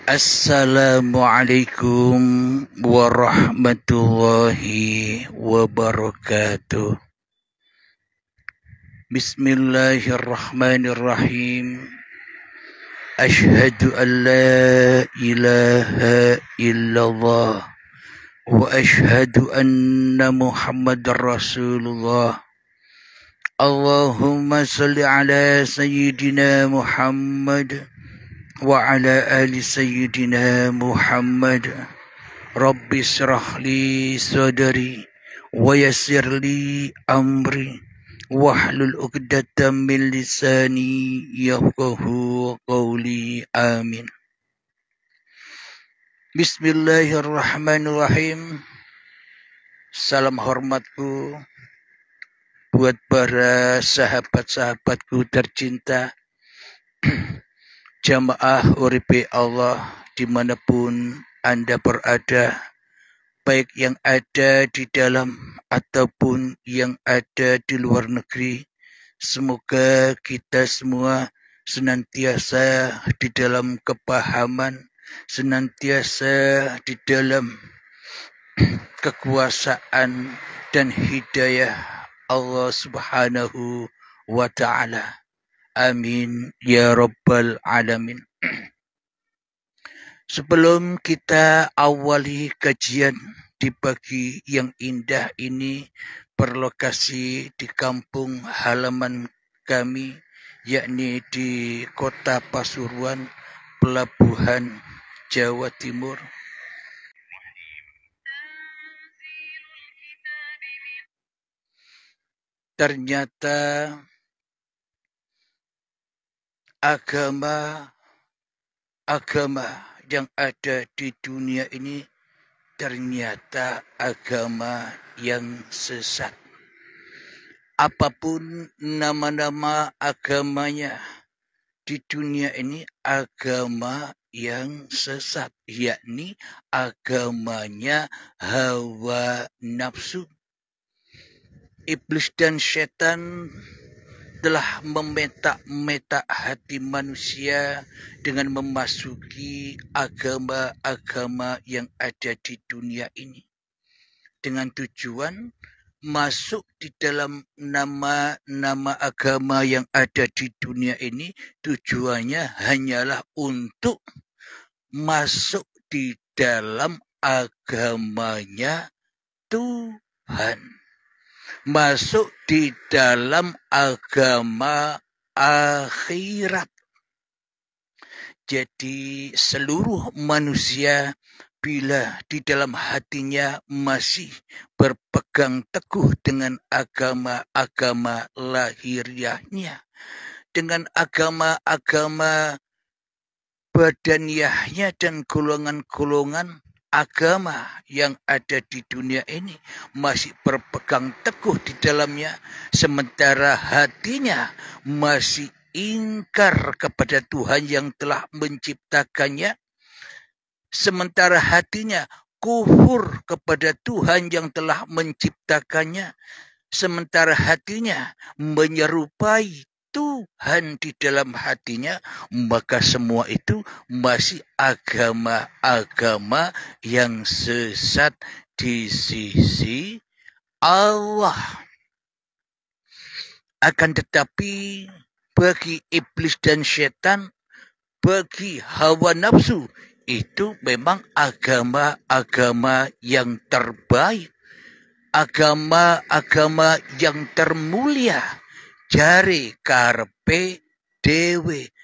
Assalamualaikum warahmatullahi wabarakatuh. Bismillahirrahmanirrahim. Ashhadu an la ilaha illallah wa ashhadu anna Muhammadar Rasulullah. Allahumma salli ala sayyidina Muhammad wa ala ali sayyidina Muhammad. Rabbi syrah li sadri wa yassir li amri wahlul 'uqdatam min lisani yafqahu qawli. Amin. Bismillahirrahmanirrahim. Salam hormatku buat para sahabat-sahabatku tercinta, jamaah uripe Allah dimanapun Anda berada, baik yang ada di dalam ataupun yang ada di luar negeri. Semoga kita semua senantiasa di dalam kepahaman, senantiasa di dalam kekuasaan dan hidayah Allah Subhanahu wa ta'ala. Amin ya rabbal alamin. Sebelum kita awali kajian di pagi yang indah ini berlokasi di kampung halaman kami, yakni di Kota Pasuruan, Pelabuhan, Jawa Timur. Ternyata agama yang ada di dunia ini ternyata agama yang sesat. Apapun nama-nama agamanya di dunia ini, agama yang sesat, yakni agamanya hawa nafsu. Iblis dan setan telah memetak-metak hati manusia dengan memasuki agama-agama yang ada di dunia ini, dengan tujuan masuk di dalam nama-nama agama yang ada di dunia ini. Tujuannya hanyalah untuk masuk di dalam agamanya Tuhan, masuk di dalam agama akhirat. Jadi seluruh manusia bila di dalam hatinya masih berpegang teguh dengan agama-agama lahiriahnya, dengan agama-agama badaniyahnya dan golongan-golongan agama yang ada di dunia ini, masih berpegang teguh di dalamnya, sementara hatinya masih ingkar kepada Tuhan yang telah menciptakannya, sementara hatinya kufur kepada Tuhan yang telah menciptakannya, sementara hatinya menyerupai Tuhan di dalam hatinya, maka semua itu masih agama-agama yang sesat di sisi Allah. Akan tetapi bagi iblis dan setan, bagi hawa nafsu, itu memang agama-agama yang terbaik, agama-agama yang termulia. Jari karpe dewe,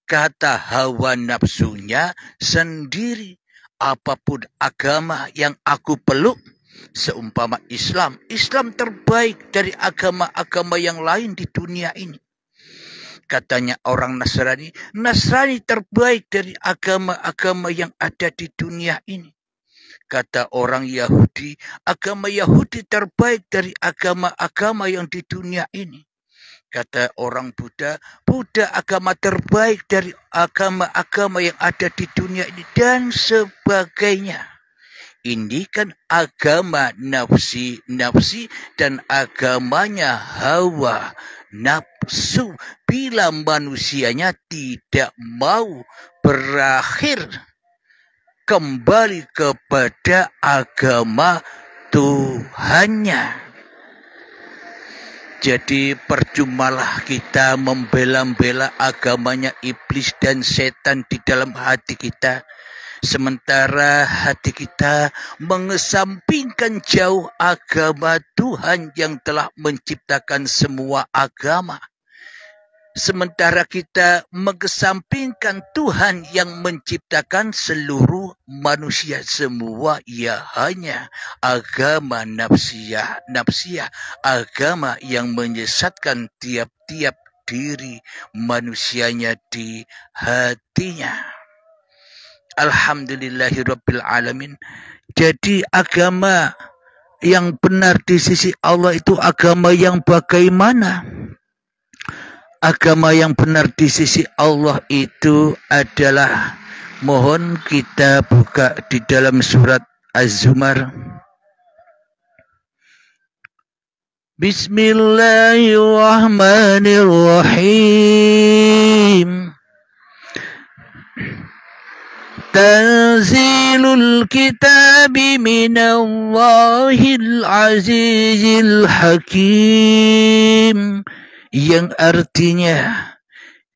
kata hawa nafsunya sendiri. Apapun agama yang aku peluk, seumpama Islam terbaik dari agama-agama yang lain di dunia ini. Katanya orang Nasrani terbaik dari agama-agama yang ada di dunia ini. Kata orang Yahudi, agama Yahudi terbaik dari agama-agama yang di dunia ini. Kata orang Buddha agama terbaik dari agama-agama yang ada di dunia ini, dan sebagainya. Ini kan agama nafsi dan agamanya hawa nafsu. Bila manusianya tidak mau berakhir kembali kepada agama Tuhannya. Jadi percumalah kita membela-bela agamanya iblis dan setan di dalam hati kita, sementara hati kita mengesampingkan jauh agama Tuhan yang telah menciptakan semua agama. Sementara kita mengesampingkan Tuhan yang menciptakan seluruh manusia semua, ia hanya agama nafsiyah, agama yang menyesatkan tiap-tiap diri manusianya di hatinya. Alhamdulillahirabbil alamin. Jadi agama yang benar di sisi Allah itu agama yang bagaimana? Agama yang benar di sisi Allah itu adalah, mohon kita buka di dalam surat Az-Zumar. Bismillahirrahmanirrahim. Tanzilul kitabi minallahil azizil hakim. Yang artinya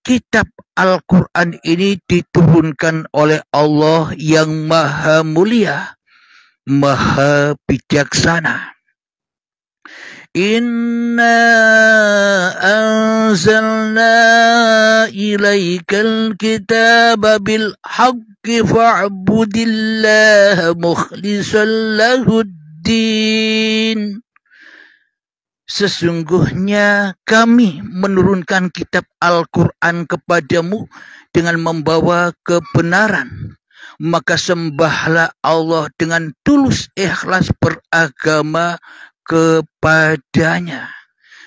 kitab Al-Quran ini diturunkan oleh Allah yang maha mulia, maha bijaksana. Inna anzalna ilaikal kitaba bil haqqi fa'budillaha mukhlishan lahuddin. Sesungguhnya kami menurunkan kitab Al-Quran kepadamu dengan membawa kebenaran. Maka sembahlah Allah dengan tulus ikhlas beragama kepadanya.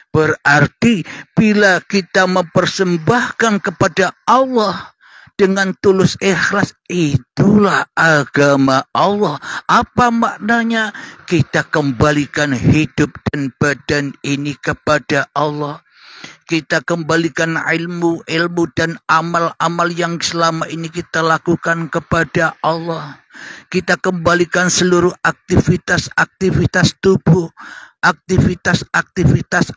Berarti bila kita mempersembahkan kepada Allah dengan tulus ikhlas, itulah agama Allah. Apa maknanya? Kita kembalikan hidup dan badan ini kepada Allah. Kita kembalikan ilmu dan amal-amal yang selama ini kita lakukan kepada Allah. Kita kembalikan seluruh aktivitas tubuh, aktivitas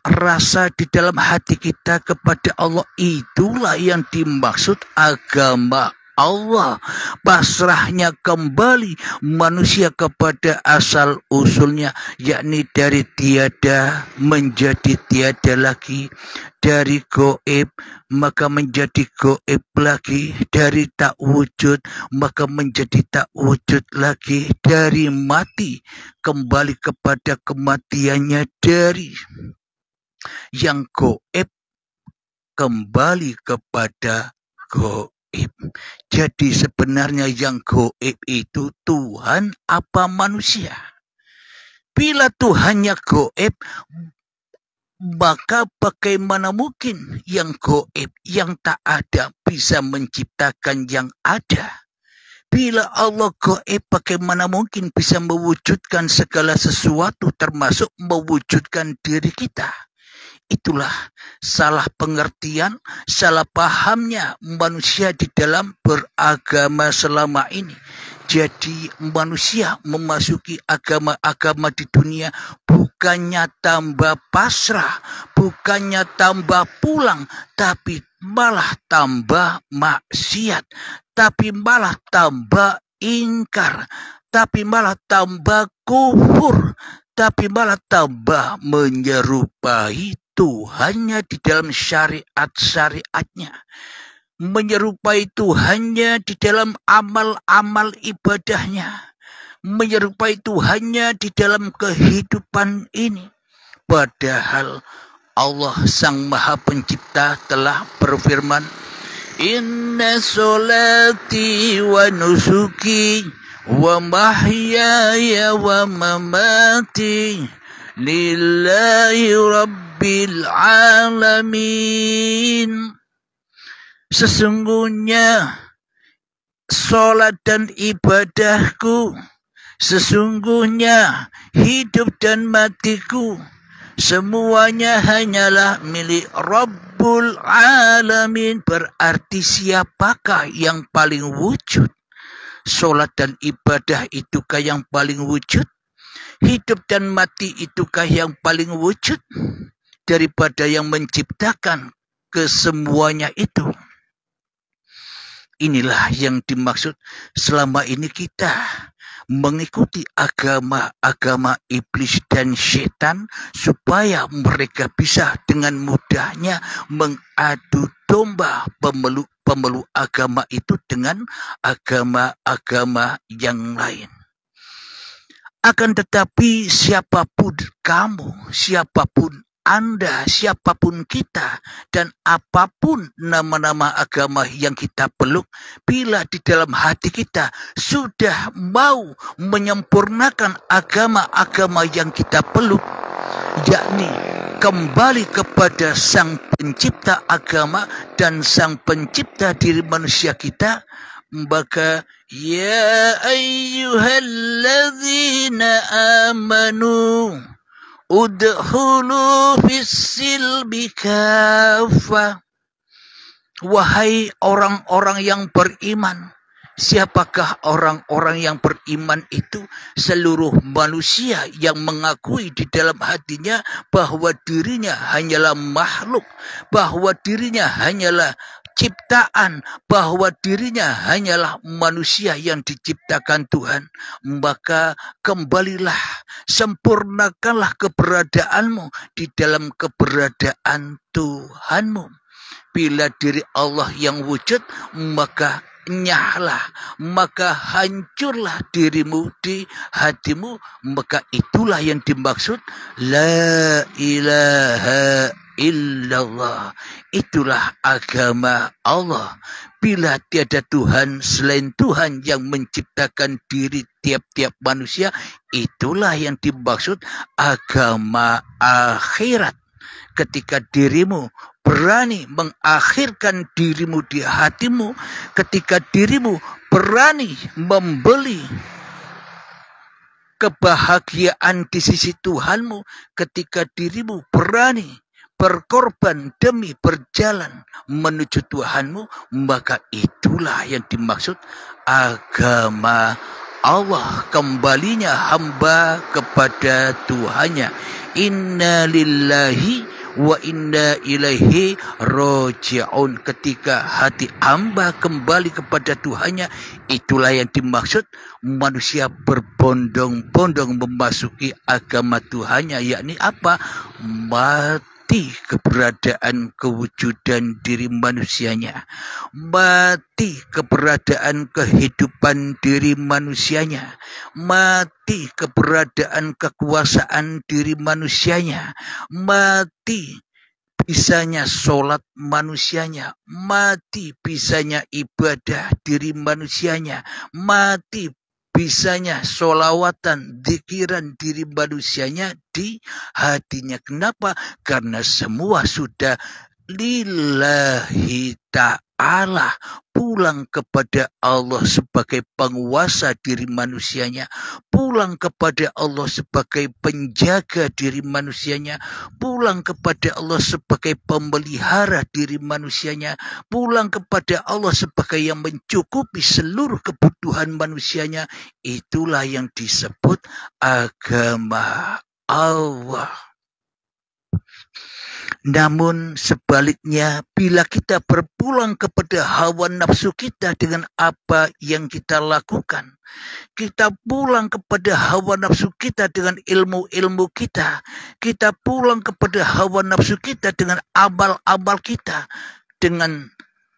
rasa di dalam hati kita kepada Allah. Itulah yang dimaksud agama Allah. Pasrahnya kembali manusia kepada asal usulnya, yakni dari tiada menjadi tiada lagi, dari goib maka menjadi goib lagi, dari tak wujud maka menjadi tak wujud lagi, dari mati kembali kepada kematiannya, dari yang goib kembali kepada goib. Jadi sebenarnya yang goib itu Tuhan apa manusia? Bila Tuhannya goib, maka bagaimana mungkin yang goib, yang tak ada bisa menciptakan yang ada? Bila Allah goib, bagaimana mungkin bisa mewujudkan segala sesuatu termasuk mewujudkan diri kita? Itulah salah pengertian, salah pahamnya manusia di dalam beragama selama ini. Jadi manusia memasuki agama-agama di dunia bukannya tambah pasrah, bukannya tambah pulang, tapi malah tambah maksiat, tapi malah tambah ingkar, tapi malah tambah kufur, tapi malah tambah menyerupai Tuhannya di dalam syariat-syariatnya, menyerupai Tuhannya di dalam amal-amal ibadahnya, menyerupai Tuhannya di dalam kehidupan ini. Padahal Allah Sang Maha Pencipta telah berfirman, Inna sholati wa nusuki wa mahyaya wa mamati lillahi rabbil alamin. Sesungguhnya sholat dan ibadahku, sesungguhnya hidup dan matiku, Semuanya hanyalah milik Rabbul Alamin. Berarti siapakah yang paling wujud? Solat dan ibadah itukah yang paling wujud? Hidup dan mati itukah yang paling wujud? Daripada yang menciptakan kesemuanya itu. Inilah yang dimaksud selama ini kita mengikuti agama-agama iblis dan setan supaya mereka bisa dengan mudahnya mengadu domba pemeluk agama itu dengan agama-agama yang lain. Akan tetapi siapapun kamu, siapapun Anda, siapapun kita, dan apapun nama-nama agama yang kita peluk, bila di dalam hati kita sudah mau menyempurnakan agama-agama yang kita peluk, yakni kembali kepada Sang Pencipta agama dan Sang Pencipta diri manusia kita, maka ya ayyuhalladzina amanu udkhulu fis-silmi kaffah. Wahai orang-orang yang beriman. Siapakah orang-orang yang beriman itu? Seluruh manusia yang mengakui di dalam hatinya bahwa dirinya hanyalah makhluk, bahwa dirinya hanyalah ciptaan, bahwa dirinya hanyalah manusia yang diciptakan Tuhan. Maka kembalilah, sempurnakanlah keberadaanmu di dalam keberadaan Tuhanmu. Bila diri Allah yang wujud, maka nyahlah, maka hancurlah dirimu di hatimu. Maka itulah yang dimaksud la ilaha illallah. Itulah agama Allah. Bila tiada Tuhan selain Tuhan yang menciptakan diri tiap-tiap manusia, itulah yang dimaksud agama akhirat. Ketika dirimu berani mengakhirkan dirimu di hatimu, ketika dirimu berani membeli kebahagiaan di sisi Tuhanmu, ketika dirimu berani berkorban demi berjalan menuju Tuhanmu, maka itulah yang dimaksud agama Allah. Kembalinya hamba kepada Tuhannya. Inna lillahi wa inna ilaihi roji'un. Ketika hati hamba kembali kepada Tuhannya, itulah yang dimaksud manusia berbondong-bondong memasuki agama Tuhannya, yakni apa? Mati keberadaan kewujudan diri manusianya, mati keberadaan kehidupan diri manusianya, mati keberadaan kekuasaan diri manusianya, mati bisanya sholat manusianya, mati bisanya ibadah diri manusianya, mati bisanya sholawatan, zikiran diri manusianya di hatinya. Kenapa? Karena semua sudah lillahi ta'ala, pulang kepada Allah sebagai penguasa diri manusianya, pulang kepada Allah sebagai penjaga diri manusianya, pulang kepada Allah sebagai pemelihara diri manusianya, pulang kepada Allah sebagai yang mencukupi seluruh kebutuhan manusianya. Itulah yang disebut agama Allah. Namun sebaliknya, bila kita berpulang kepada hawa nafsu kita dengan apa yang kita lakukan, kita pulang kepada hawa nafsu kita dengan ilmu-ilmu kita, kita pulang kepada hawa nafsu kita dengan amal-amal kita, dengan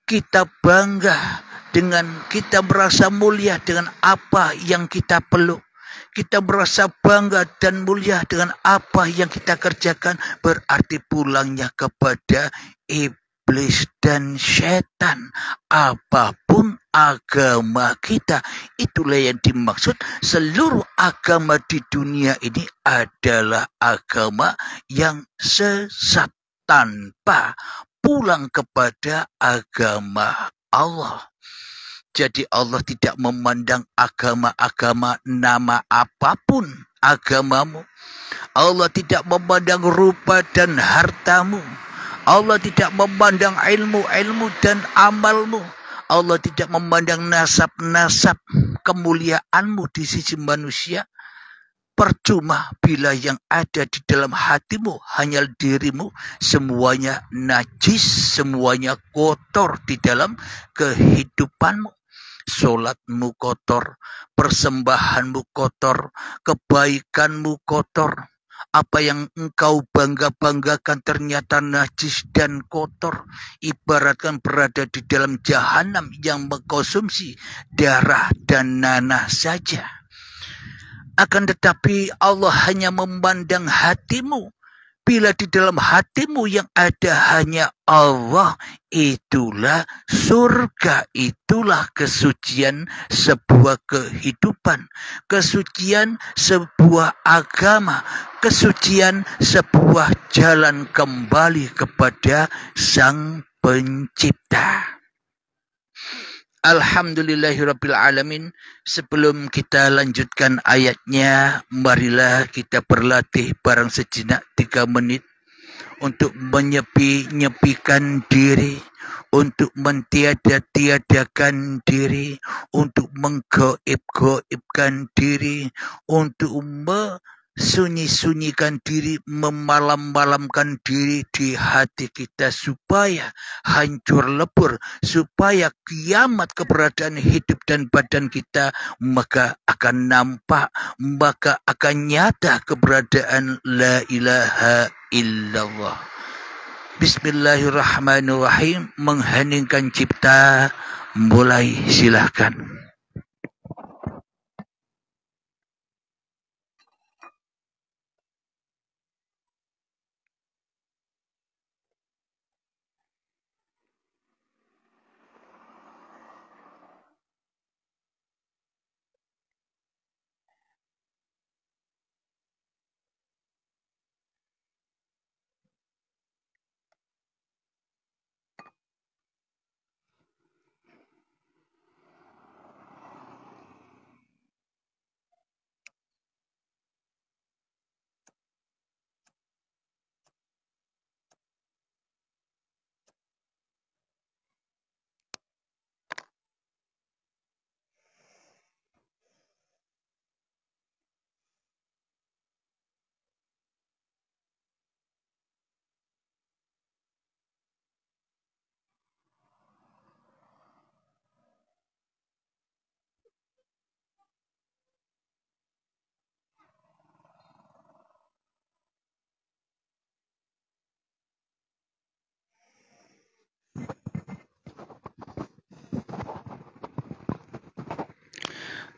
kita bangga, dengan kita merasa mulia dengan apa yang kita peluk, kita merasa bangga dan mulia dengan apa yang kita kerjakan, berarti pulangnya kepada iblis dan setan. Apapun agama kita, itulah yang dimaksud seluruh agama di dunia ini adalah agama yang sesat tanpa pulang kepada agama Allah. Jadi Allah tidak memandang agama-agama nama apapun agamamu. Allah tidak memandang rupa dan hartamu. Allah tidak memandang ilmu dan amalmu. Allah tidak memandang nasab-nasab kemuliaanmu di sisi manusia. Percuma bila yang ada di dalam hatimu hanya dirimu, semuanya najis, semuanya kotor di dalam kehidupanmu. Solatmu kotor, persembahanmu kotor, kebaikanmu kotor. Apa yang engkau bangga-banggakan ternyata najis dan kotor. Ibaratkan berada di dalam jahanam yang mengkonsumsi darah dan nanah saja. Akan tetapi Allah hanya memandang hatimu. Bila di dalam hatimu yang ada hanya Allah, itulah surga, itulah kesucian sebuah kehidupan, kesucian sebuah agama, kesucian sebuah jalan kembali kepada Sang Pencipta. Alhamdulillahirabbil alamin. Sebelum kita lanjutkan ayatnya, marilah kita berlatih barang sejenak 3 menit untuk menyepi-nyepikan diri, untuk mentiada-tiadakan diri, untuk menggoib-goibkan diri, untuk sunyi-sunyikan diri, memalam-malamkan diri di hati kita supaya hancur lebur, supaya kiamat keberadaan hidup dan badan kita maka akan nampak, maka akan nyata keberadaan la ilaha illallah. Bismillahirrahmanirrahim. Mengheningkan cipta, mulai silahkan.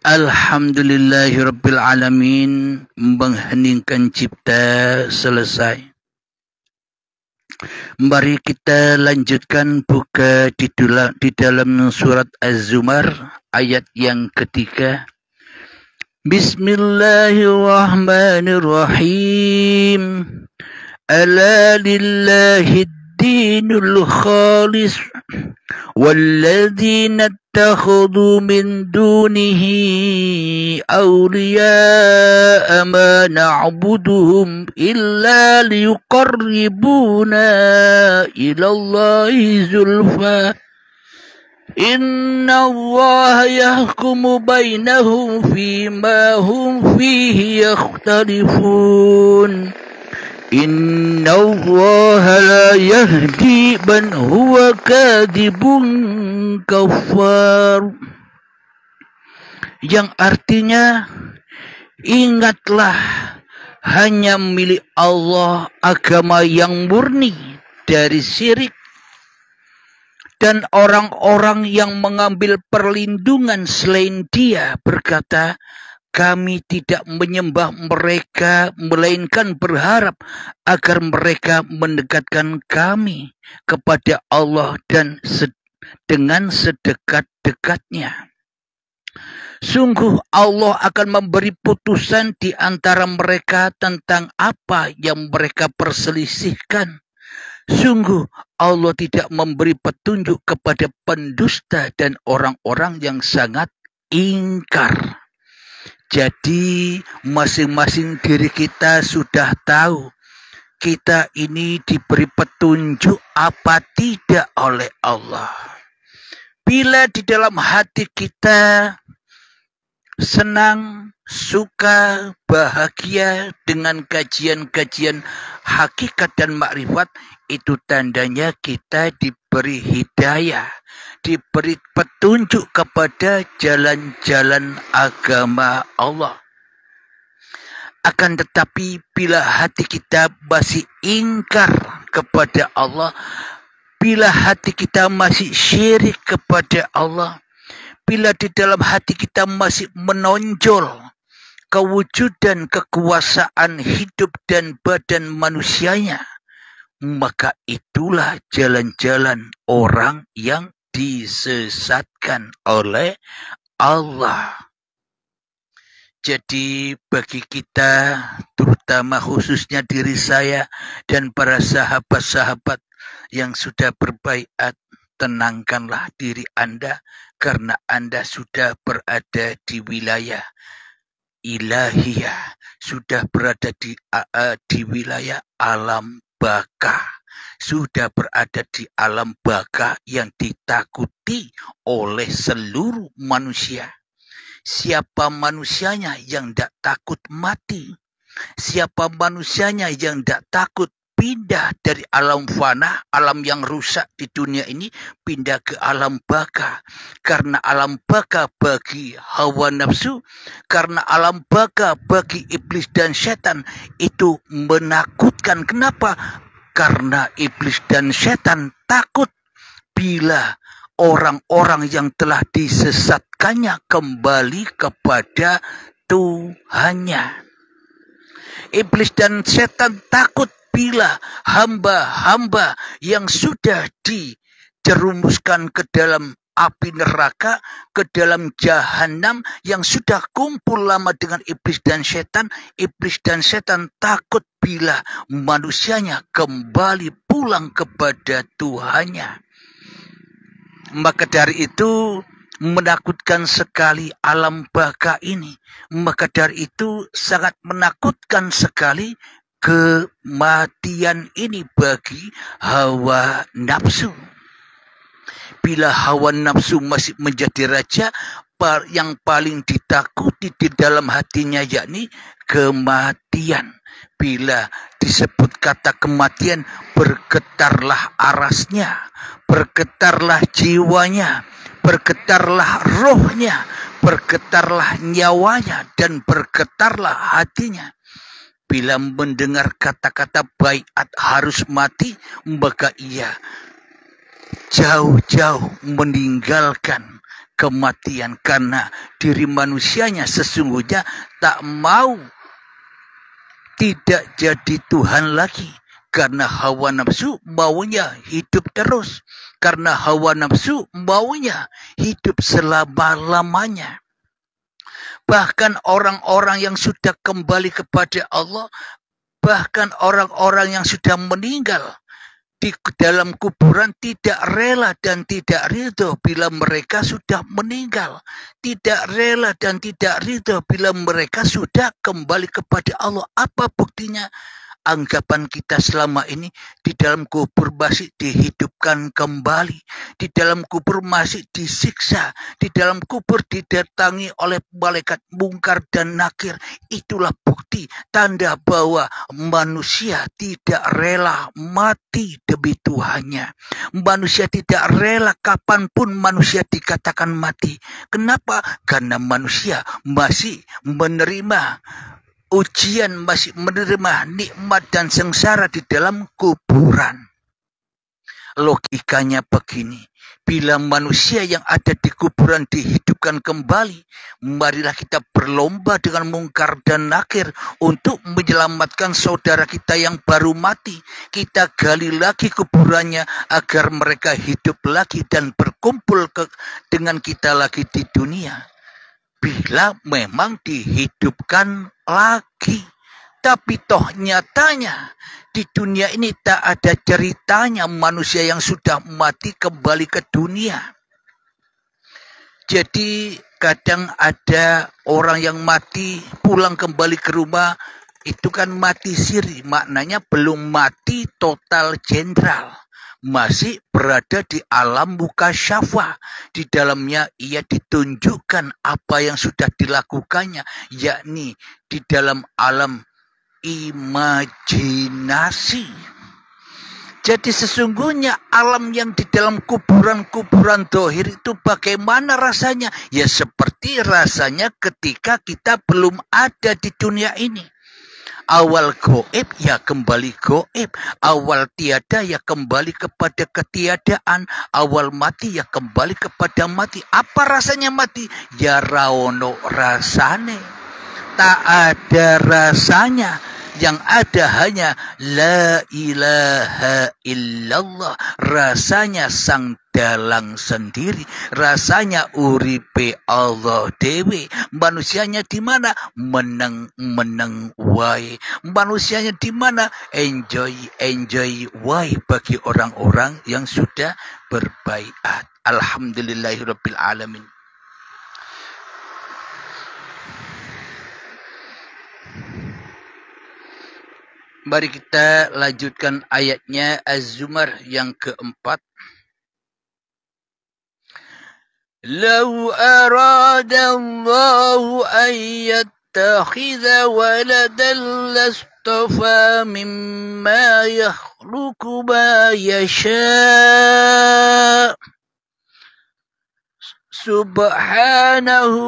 Alhamdulillahirabbil alamin. Mengheningkan cipta selesai. Mari kita lanjutkan buka di dalam surat Az-Zumar ayat yang ketiga. Bismillahirrahmanirrahim. Ala lillahi dinul khalis walladzina اتخذوا من دونه أولياء ما نعبدهم إلا ليقربونا إلى الله زلفى إن الله يحكم بينهم فيما هم فيه يختلفون إن الله لا يهدي من هو كاذب kafar, yang artinya ingatlah hanya milik Allah agama yang murni dari syirik, dan orang-orang yang mengambil perlindungan selain Dia berkata, kami tidak menyembah mereka, melainkan berharap agar mereka mendekatkan kami kepada Allah dan dengan sedekat-dekatnya. Sungguh Allah akan memberi putusan di antara mereka tentang apa yang mereka perselisihkan. Sungguh Allah tidak memberi petunjuk kepada pendusta dan orang-orang yang sangat ingkar. Jadi masing-masing diri kita sudah tahu kita ini diberi petunjuk apa tidak oleh Allah. Bila di dalam hati kita senang, suka, bahagia dengan kajian-kajian hakikat dan makrifat, itu tandanya kita diberi hidayah, diberi petunjuk kepada jalan-jalan agama Allah. Akan tetapi bila hati kita masih ingkar kepada Allah, bila hati kita masih syirik kepada Allah, bila di dalam hati kita masih menonjol kewujudan kekuasaan hidup dan badan manusianya, maka itulah jalan-jalan orang yang disesatkan oleh Allah. Jadi bagi kita, terutama khususnya diri saya dan para sahabat-sahabat yang sudah berbaiat, tenangkanlah diri Anda karena Anda sudah berada di wilayah ilahiyah, sudah berada di wilayah alam baka, sudah berada di alam baka yang ditakuti oleh seluruh manusia. Siapa manusianya yang tidak takut mati? Siapa manusianya yang tidak takut pindah dari alam fana, alam yang rusak di dunia ini, pindah ke alam baka? Karena alam baka bagi hawa nafsu, karena alam baka bagi iblis dan setan itu menakutkan. Kenapa? Karena iblis dan setan takut bila orang-orang yang telah disesatkannya kembali kepada Tuhannya. Iblis dan setan takut bila hamba-hamba yang sudah dijerumuskan ke dalam api neraka, ke dalam jahanam, yang sudah kumpul lama dengan iblis dan setan takut bila manusianya kembali pulang kepada Tuhannya. Maka dari itu menakutkan sekali alam baka ini. Maka dari itu sangat menakutkan sekali kematian ini bagi hawa nafsu. Bila hawa nafsu masih menjadi raja, yang paling ditakuti di dalam hatinya yakni kematian. Bila disebut kata kematian, bergetarlah arasnya, bergetarlah jiwanya, bergetarlah rohnya, bergetarlah nyawanya, dan bergetarlah hatinya. Bila mendengar kata-kata baiat harus mati, maka ia jauh-jauh meninggalkan kematian, karena diri manusianya sesungguhnya tak mau tidak jadi Tuhan lagi. Karena hawa nafsu maunya hidup terus. Karena hawa nafsu maunya hidup selama-lamanya. Bahkan orang-orang yang sudah kembali kepada Allah, bahkan orang-orang yang sudah meninggal di dalam kuburan tidak rela dan tidak ridho bila mereka sudah meninggal. Tidak rela dan tidak ridho bila mereka sudah kembali kepada Allah. Apa buktinya? Anggapan kita selama ini di dalam kubur masih dihidupkan kembali, di dalam kubur masih disiksa, di dalam kubur didatangi oleh malaikat mungkar dan nakir. Itulah bukti tanda bahwa manusia tidak rela mati demi Tuhannya. Manusia tidak rela kapanpun manusia dikatakan mati. Kenapa? Karena manusia masih menerima ujian, masih menerima nikmat dan sengsara di dalam kuburan. Logikanya begini, bila manusia yang ada di kuburan dihidupkan kembali, marilah kita berlomba dengan mungkar dan nakir untuk menyelamatkan saudara kita yang baru mati. Kita gali lagi kuburannya agar mereka hidup lagi dan berkumpul dengan kita lagi di dunia. Bila memang dihidupkan lagi. Tapi toh nyatanya di dunia ini tak ada ceritanya manusia yang sudah mati kembali ke dunia. Jadi kadang ada orang yang mati pulang kembali ke rumah, itu kan mati siri, maknanya belum mati total jenderal. Masih berada di alam mukasyafah. Di dalamnya ia ditunjukkan apa yang sudah dilakukannya, yakni di dalam alam imajinasi. Jadi sesungguhnya alam yang di dalam kuburan-kuburan dohir itu bagaimana rasanya? Ya seperti rasanya ketika kita belum ada di dunia ini. Awal goib ya kembali goib. Awal tiada ya kembali kepada ketiadaan. Awal mati ya kembali kepada mati. Apa rasanya mati? Ya raono rasane. Tak ada rasanya. Yang ada hanya la ilaha illallah. Rasanya sang dalang sendiri. Rasanya uripe Allah dewe. Manusianya di mana? Meneng wae. Manusianya di mana? Enjoy wae bagi orang-orang yang sudah berbaiat. Alhamdulillahirabbil alamin. Mari kita lanjutkan ayatnya Az-Zumar yang keempat. Lau arada Allahu an yattakhidha waladan lastafa mimma yakhluqu ma yasha. Subhanahu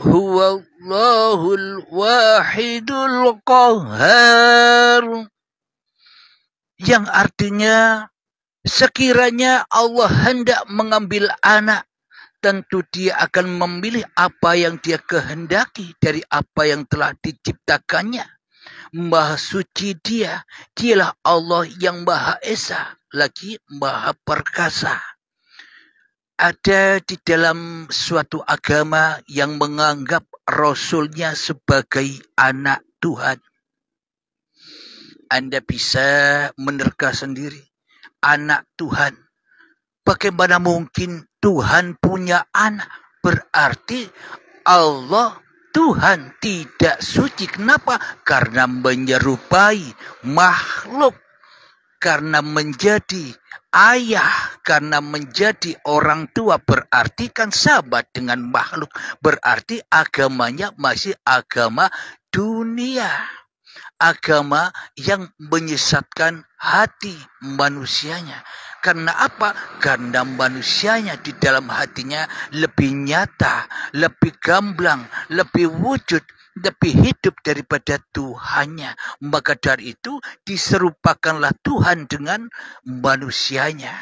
huwallahul wahidul qahhar. Yang artinya sekiranya Allah hendak mengambil anak, tentu dia akan memilih apa yang dia kehendaki dari apa yang telah diciptakannya. Maha suci dia, dialah Allah yang Maha Esa, lagi Maha Perkasa. Ada di dalam suatu agama yang menganggap Rasulnya sebagai anak Tuhan. Anda bisa menerka sendiri. Anak Tuhan. Bagaimana mungkin Tuhan punya anak? Berarti Allah Tuhan tidak suci. Kenapa? Karena menyerupai makhluk. Karena menjadi ayah, karena menjadi orang tua, berarti kan sahabat dengan makhluk. Berarti agamanya masih agama dunia. Agama yang menyesatkan hati manusianya. Karena apa? Karena manusianya di dalam hatinya lebih nyata, lebih gamblang, lebih wujud, lebih hidup daripada Tuhannya. Maka dari itu diserupakanlah Tuhan dengan manusianya.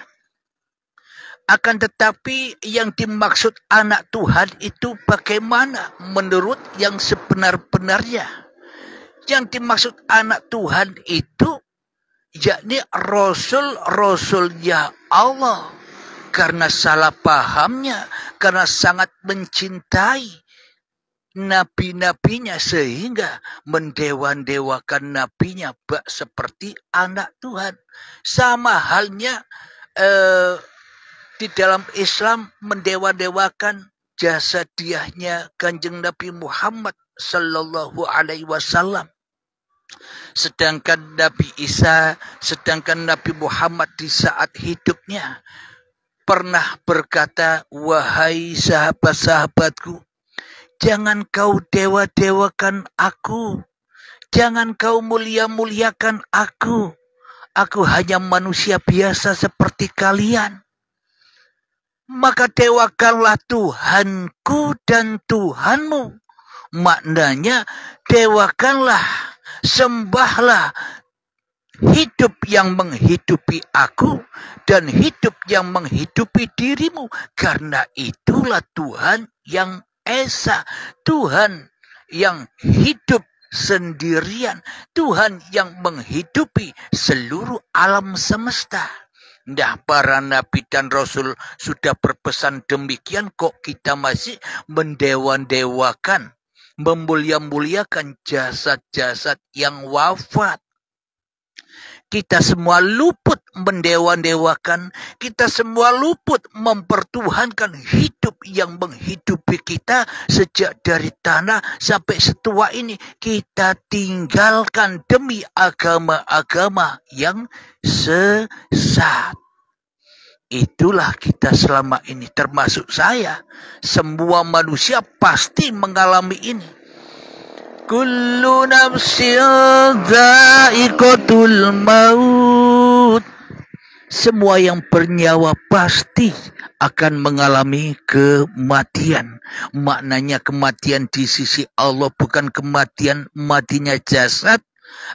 Akan tetapi yang dimaksud anak Tuhan itu bagaimana menurut yang sebenar-benarnya? Yang dimaksud anak Tuhan itu yakni Rasul-Rasulnya Allah. Karena salah pahamnya, karena sangat mencintai nabi-nabinya sehingga mendewa-dewakan nabinya seperti anak Tuhan. Sama halnya di dalam Islam mendewa-dewakan jasadiahnya Kanjeng Nabi Muhammad sallallahu alaihi wasallam. Sedangkan Nabi Isa, sedangkan Nabi Muhammad di saat hidupnya pernah berkata, wahai sahabat-sahabatku, jangan kau dewa-dewakan aku. Jangan kau mulia-muliakan aku. Aku hanya manusia biasa seperti kalian. Maka dewakanlah Tuhanku dan Tuhanmu. Maknanya dewakanlah, sembahlah hidup yang menghidupi aku dan hidup yang menghidupi dirimu. Karena itulah Tuhan yang Esa, Tuhan yang hidup sendirian, Tuhan yang menghidupi seluruh alam semesta. Nah, para nabi dan rasul sudah berpesan demikian, kok kita masih mendewa-dewakan, memulia-muliakan jasad-jasad yang wafat. Kita semua luput mendewa-dewakan. Kita semua luput mempertuhankan hidup yang menghidupi kita sejak dari tanah sampai setua ini. Kita tinggalkan demi agama-agama yang sesat. Itulah kita selama ini, termasuk saya. Semua manusia pasti mengalami ini. Kullu nafsin dha'iqatul maut. Semua yang bernyawa pasti akan mengalami kematian. Maknanya kematian di sisi Allah bukan kematian matinya jasad,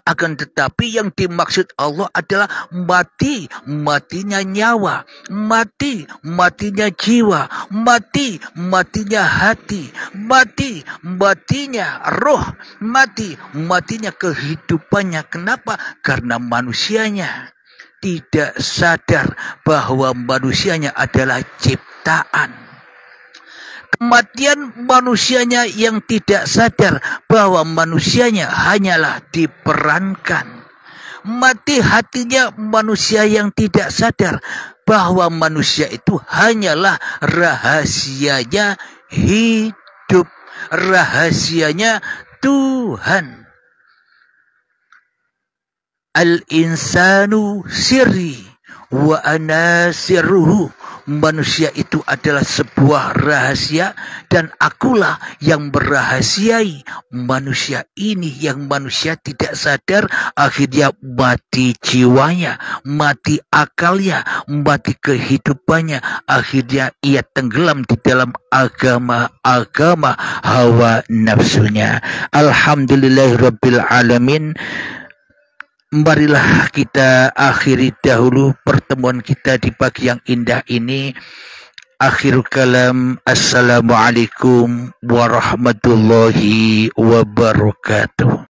akan tetapi yang dimaksud Allah adalah matinya nyawa, matinya jiwa, matinya hati, matinya roh, matinya kehidupannya. Kenapa? Karena manusianya tidak sadar bahwa manusianya adalah ciptaan. Kematian manusianya yang tidak sadar bahwa manusianya hanyalah diperankan. Mati hatinya manusia yang tidak sadar bahwa manusia itu hanyalah rahasianya hidup, rahasianya Tuhan. Al-insanu sirri wa ana sirruhu. Manusia itu adalah sebuah rahasia dan akulah yang merahasiai manusia ini, yang manusia tidak sadar. Akhirnya mati jiwanya, mati akalnya, mati kehidupannya. Akhirnya ia tenggelam di dalam agama-agama hawa nafsunya. Alhamdulillahirabbil alamin. Marilah kita akhiri dahulu pertemuan kita di pagi yang indah ini. Akhirul kalam, assalamualaikum warahmatullahi wabarakatuh.